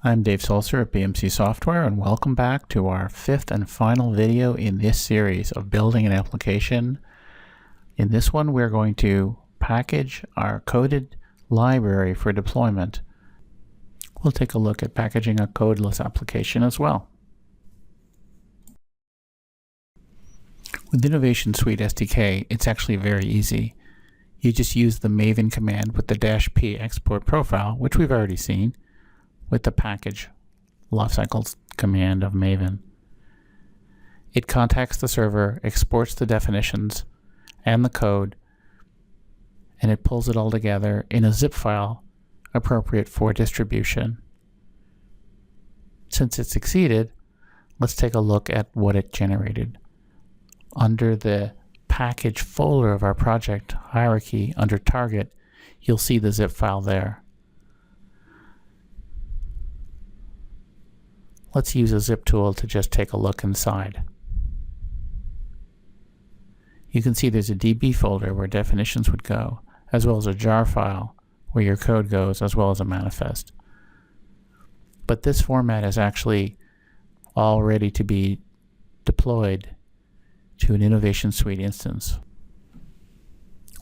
I'm Dave Sulcer at BMc Software, and welcome back to our fifth and final video in this series of building an application. In this one, we're going to package our coded library for deployment. We'll take a look at packaging a codeless application as well. With Innovation Suite SDK, it's actually very easy. You just use the Maven command with the -p export profile, which we've already seen, with the package lifecycle command of Maven. It contacts the server, exports the definitions and the code, and it pulls it all together in a zip file appropriate for distribution. Since it succeeded, let's take a look at what it generated. Under the package folder of our project hierarchy under target, you'll see the zip file there. Let's use a zip tool to just take a look inside. You can see there's a DB folder where definitions would go, as well as a jar file where your code goes, as well as a manifest. But this format is actually all ready to be deployed to an Innovation Suite instance.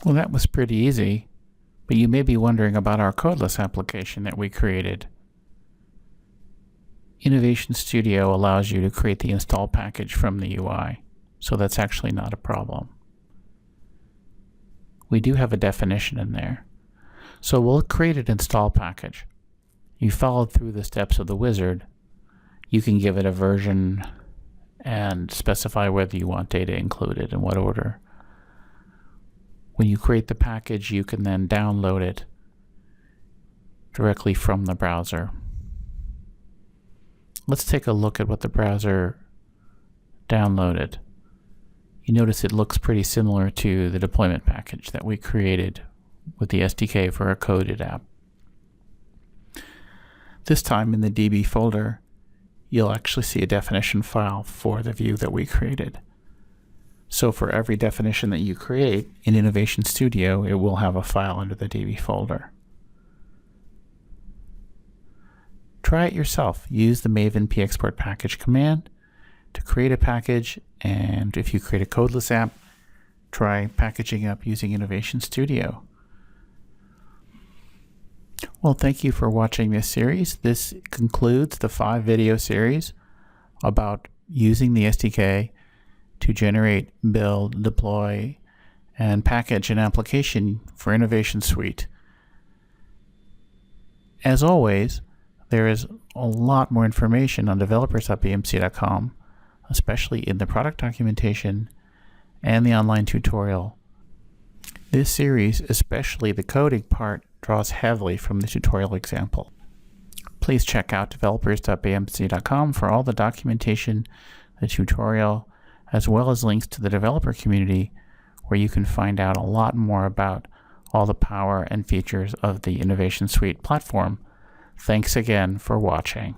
Well, that was pretty easy, but you may be wondering about our codeless application that we created. Innovation Studio allows you to create the install package from the UI, so that's actually not a problem. We do have a definition in there. So we'll create an install package. You followed through the steps of the wizard. You can give it a version and specify whether you want data included in what order. When you create the package, you can then download it directly from the browser. Let's take a look at what the browser downloaded. You notice it looks pretty similar to the deployment package that we created with the SDK for a coded app. This time in the DB folder, you'll actually see a definition file for the view that we created. So for every definition that you create in Innovation Studio, it will have a file under the DB folder. Try it yourself. Use the Maven pexport package command to create a package, and if you create a codeless app, try packaging up using Innovation Studio. Well, thank you for watching this series. This concludes the 5-video series about using the SDK to generate, build, deploy, and package an application for Innovation Suite. As always, there is a lot more information on developers.bmc.com, especially in the product documentation and the online tutorial. This series, especially the coding part, draws heavily from the tutorial example. Please check out developers.bmc.com for all the documentation, the tutorial, as well as links to the developer community, where you can find out a lot more about all the power and features of the Innovation Suite platform. Thanks again for watching.